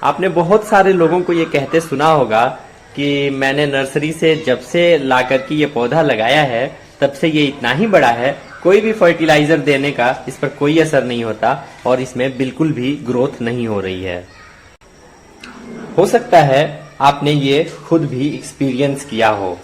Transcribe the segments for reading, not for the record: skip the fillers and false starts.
आपने बहुत सारे लोगों को ये कहते सुना होगा कि मैंने नर्सरी से जब से ला करके ये पौधा लगाया है तब से ये इतना ही बड़ा है, कोई भी फर्टिलाइजर देने का इस पर कोई असर नहीं होता और इसमें बिल्कुल भी ग्रोथ नहीं हो रही है। हो सकता है आपने ये खुद भी एक्सपीरियंस किया हो।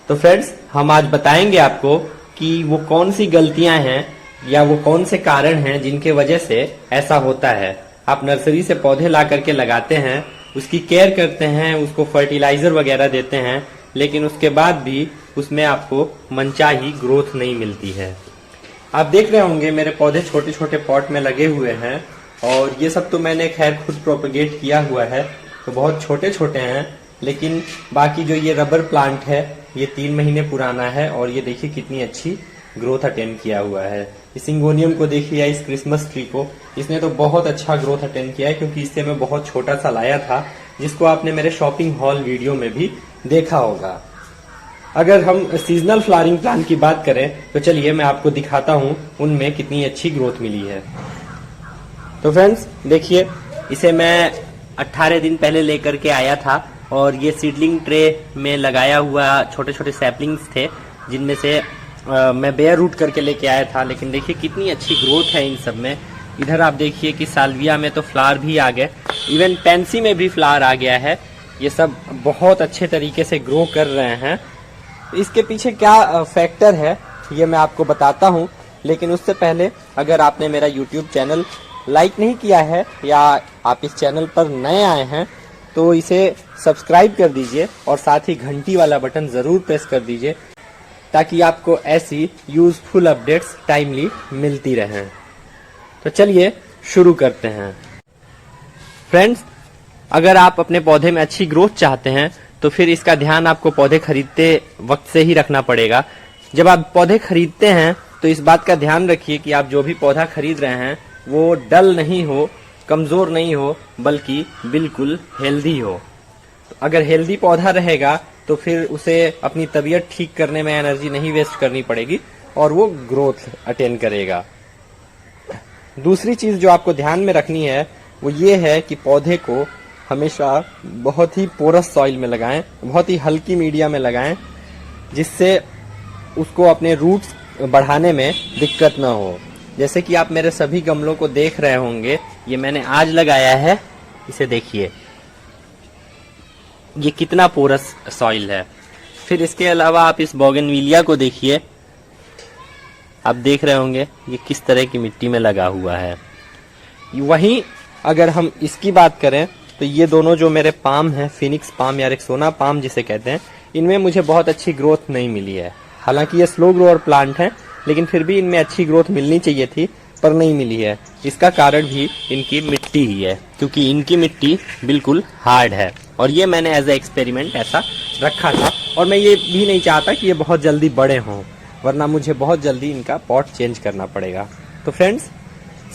तो फ्रेंड्स, हम आज बताएंगे आपको कि वो कौन सी गलतियां हैं या वो कौन से कारण हैं जिनके वजह से ऐसा होता है। आप नर्सरी से पौधे ला करके लगाते हैं, उसकी केयर करते हैं, उसको फर्टिलाइजर वगैरह देते हैं, लेकिन उसके बाद भी उसमें आपको मनचाही ग्रोथ नहीं मिलती है। आप देख रहे होंगे मेरे पौधे छोटे छोटे पॉट में लगे हुए हैं और ये सब तो मैंने खैर खुद प्रोपेगेट किया हुआ है, तो बहुत छोटे छोटे हैं, लेकिन बाकी जो ये रबर प्लांट है ये 3 महीने पुराना है और ये देखिए कितनी अच्छी ग्रोथ अटेंड किया हुआ है। इस सिंगोनियम को देखिए, इस क्रिसमस ट्री को, इसने तो बहुत अच्छा ग्रोथ अटेंड किया है क्योंकि इससे मैं बहुत छोटा सा लाया था, जिसको आपने मेरे शॉपिंग हॉल वीडियो में भी देखा होगा। अगर हम सीजनल फ्लावरिंग प्लांट की बात करें तो चलिए मैं आपको दिखाता हूँ उनमें कितनी अच्छी ग्रोथ मिली है। तो फ्रेंड्स देखिए, इसे मैं 18 दिन पहले लेकर के आया था और ये सीडलिंग ट्रे में लगाया हुआ छोटे छोटे सैपलिंग्स थे जिनमें से मैं बेयर रूट करके लेके आया था, लेकिन देखिए कितनी अच्छी ग्रोथ है इन सब में। इधर आप देखिए कि साल्विया में तो फ्लावर भी आ गए, इवन पेंसी में भी फ्लावर आ गया है। ये सब बहुत अच्छे तरीके से ग्रो कर रहे हैं। इसके पीछे क्या फैक्टर है ये मैं आपको बताता हूँ, लेकिन उससे पहले अगर आपने मेरा यूट्यूब चैनल लाइक नहीं किया है या आप इस चैनल पर नए आए हैं तो इसे सब्सक्राइब कर दीजिए और साथ ही घंटी वाला बटन जरूर प्रेस कर दीजिए ताकि आपको ऐसी यूजफुल अपडेट्स टाइमली मिलती रहें। तो चलिए शुरू करते हैं। फ्रेंड्स, अगर आप अपने पौधे में अच्छी ग्रोथ चाहते हैं तो फिर इसका ध्यान आपको पौधे खरीदते वक्त से ही रखना पड़ेगा। जब आप पौधे खरीदते हैं तो इस बात का ध्यान रखिए कि आप जो भी पौधा खरीद रहे हैं वो डल नहीं हो, कमजोर नहीं हो, बल्कि बिल्कुल हेल्दी हो। तो अगर हेल्दी पौधा रहेगा तो फिर उसे अपनी तबीयत ठीक करने में एनर्जी नहीं वेस्ट करनी पड़ेगी और वो ग्रोथ अटेन करेगा। दूसरी चीज जो आपको ध्यान में रखनी है वो ये है कि पौधे को हमेशा बहुत ही पोरस सॉइल में लगाएं, बहुत ही हल्की मीडिया में लगाएं, जिससे उसको अपने रूट्स बढ़ाने में दिक्कत ना हो। जैसे कि आप मेरे सभी गमलों को देख रहे होंगे, ये मैंने आज लगाया है, इसे देखिए ये कितना पोरस सॉइल है। फिर इसके अलावा आप इस बोगनविलिया को देखिए, आप देख रहे होंगे ये किस तरह की मिट्टी में लगा हुआ है। वहीं अगर हम इसकी बात करें तो ये दोनों जो मेरे पाम हैं, फिनिक्स पाम या रेक्सोना पाम जिसे कहते हैं, इनमें मुझे बहुत अच्छी ग्रोथ नहीं मिली है। हालांकि ये स्लो ग्रोअर प्लांट हैं, लेकिन फिर भी इनमें अच्छी ग्रोथ मिलनी चाहिए थी पर नहीं मिली है। इसका कारण भी इनकी मिट्टी ही है, क्योंकि इनकी मिट्टी बिल्कुल हार्ड है और ये मैंने एज ए एक्सपेरिमेंट ऐसा रखा था और मैं ये भी नहीं चाहता कि ये बहुत जल्दी बड़े हों, वरना मुझे बहुत जल्दी इनका पॉट चेंज करना पड़ेगा। तो फ्रेंड्स,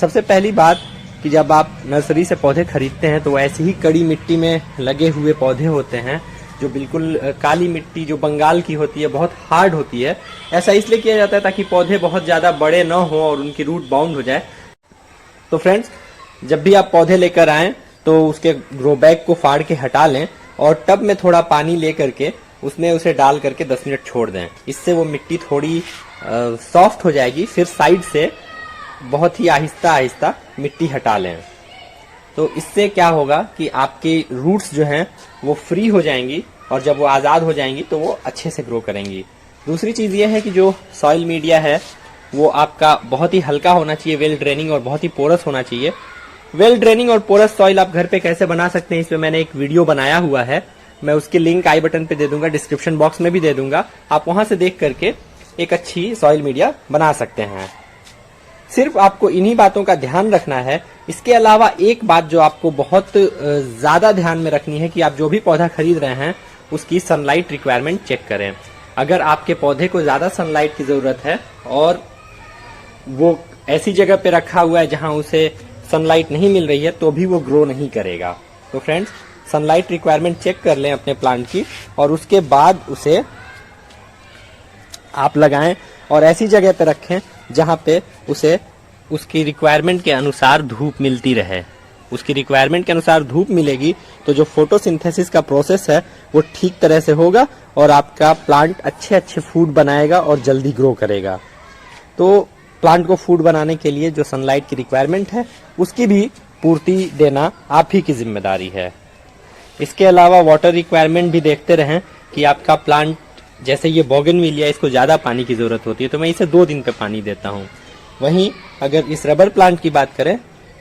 सबसे पहली बात कि जब आप नर्सरी से पौधे खरीदते हैं तो ऐसी ही कड़ी मिट्टी में लगे हुए पौधे होते हैं जो बिल्कुल काली मिट्टी जो बंगाल की होती है, बहुत हार्ड होती है। ऐसा इसलिए किया जाता है ताकि पौधे बहुत ज्यादा बड़े न हो और उनकी रूट बाउंड हो जाए। तो फ्रेंड्स, जब भी आप पौधे लेकर आएं तो उसके ग्रो बैग को फाड़ के हटा लें और टब में थोड़ा पानी ले करके उसमें उसे डाल करके 10 मिनट छोड़ दें। इससे वो मिट्टी थोड़ी सॉफ्ट हो जाएगी। फिर साइड से बहुत ही आहिस्ता आहिस्ता मिट्टी हटा लें। तो इससे क्या होगा कि आपकी रूट्स जो हैं वो फ्री हो जाएंगी और जब वो आज़ाद हो जाएंगी तो वो अच्छे से ग्रो करेंगी। दूसरी चीज़ ये है कि जो सॉइल मीडिया है वो आपका बहुत ही हल्का होना चाहिए, वेल ड्रेनिंग और बहुत ही पोरस होना चाहिए। वेल ड्रेनिंग और पोरस सॉइल आप घर पे कैसे बना सकते हैं, इसमें मैंने एक वीडियो बनाया हुआ है। मैं उसकी लिंक आई बटन पे दे दूंगा, डिस्क्रिप्शन बॉक्स में भी दे दूंगा। आप वहां से देख करके एक अच्छी सॉइल मीडिया बना सकते हैं। सिर्फ आपको इन्हीं बातों का ध्यान रखना है। इसके अलावा एक बात जो आपको बहुत ज्यादा ध्यान में रखनी है कि आप जो भी पौधा खरीद रहे हैं उसकी सनलाइट रिक्वायरमेंट चेक करें। अगर आपके पौधे को ज्यादा सनलाइट की जरूरत है और वो ऐसी जगह पे रखा हुआ है जहां उसे सनलाइट नहीं मिल रही है तो भी वो ग्रो नहीं करेगा। तो फ्रेंड्स, सनलाइट रिक्वायरमेंट चेक कर लें अपने प्लांट की और उसके बाद उसे आप लगाएं और ऐसी जगह पे रखें जहां पे उसे उसकी रिक्वायरमेंट के अनुसार धूप मिलती रहे। उसकी रिक्वायरमेंट के अनुसार धूप मिलेगी तो जो फोटोसिंथेसिस का प्रोसेस है वो ठीक तरह से होगा और आपका प्लांट अच्छे अच्छे फूड बनाएगा और जल्दी ग्रो करेगा। तो प्लांट को फूड बनाने के लिए जो सनलाइट की रिक्वायरमेंट है उसकी भी पूर्ति देना आप ही की जिम्मेदारी है। इसके अलावा वाटर रिक्वायरमेंट भी देखते रहें कि आपका प्लांट, जैसे ये बोगनविलिया, इसको ज्यादा पानी की जरूरत होती है तो मैं इसे 2 दिन पे पानी देता हूँ। वहीं अगर इस रबर प्लांट की बात करें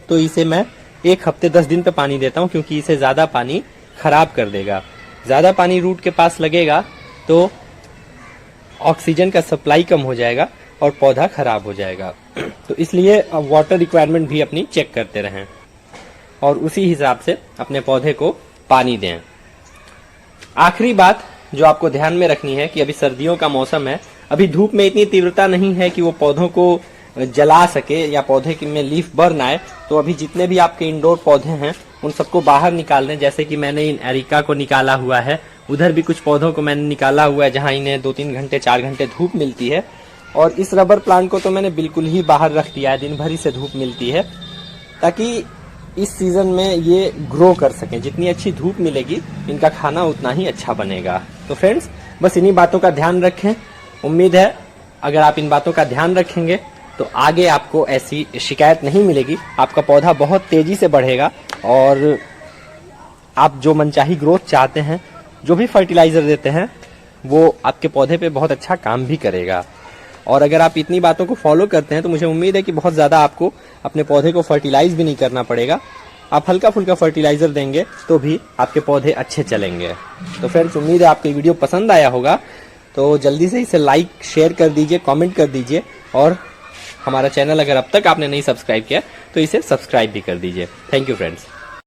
तो इसे मैं 1 हफ्ते 10 दिन पे पानी देता हूँ, क्योंकि इसे ज्यादा पानी खराब कर देगा। ज्यादा पानी रूट के पास लगेगा तो ऑक्सीजन का सप्लाई कम हो जाएगा और पौधा खराब हो जाएगा। तो इसलिए वाटर रिक्वायरमेंट भी अपनी चेक करते रहें और उसी हिसाब से अपने पौधे को पानी दें। आखिरी बात जो आपको ध्यान में रखनी है कि अभी सर्दियों का मौसम है, अभी धूप में इतनी तीव्रता नहीं है कि वो पौधों को जला सके या पौधे में लीफ बर्न आए। तो अभी जितने भी आपके इंडोर पौधे हैं उन सबको बाहर निकाल दें। जैसे कि मैंने इन एरिका को निकाला हुआ है, उधर भी कुछ पौधों को मैंने निकाला हुआ है जहां इन्हें 2-3 घंटे 4 घंटे धूप मिलती है। और इस रबर प्लांट को तो मैंने बिल्कुल ही बाहर रख दिया है, दिन भर इसे धूप मिलती है, ताकि इस सीजन में ये ग्रो कर सकें। जितनी अच्छी धूप मिलेगी इनका खाना उतना ही अच्छा बनेगा। तो फ्रेंड्स, बस इन्हीं बातों का ध्यान रखें। उम्मीद है अगर आप इन बातों का ध्यान रखेंगे तो आगे आपको ऐसी शिकायत नहीं मिलेगी। आपका पौधा बहुत तेजी से बढ़ेगा और आप जो मनचाही ग्रोथ चाहते हैं, जो भी फर्टिलाइजर देते हैं, वो आपके पौधे पे बहुत अच्छा काम भी करेगा। और अगर आप इतनी बातों को फॉलो करते हैं तो मुझे उम्मीद है कि बहुत ज्यादा आपको अपने पौधे को फर्टिलाइज भी नहीं करना पड़ेगा। आप हल्का फुल्का फर्टिलाइजर देंगे तो भी आपके पौधे अच्छे चलेंगे। तो फ्रेंड्स, उम्मीद है आपको ये वीडियो पसंद आया होगा। तो जल्दी से इसे लाइक, शेयर कर दीजिए, कमेंट कर दीजिए और हमारा चैनल अगर अब तक आपने नहीं सब्सक्राइब किया तो इसे सब्सक्राइब भी कर दीजिए। Thank you friends.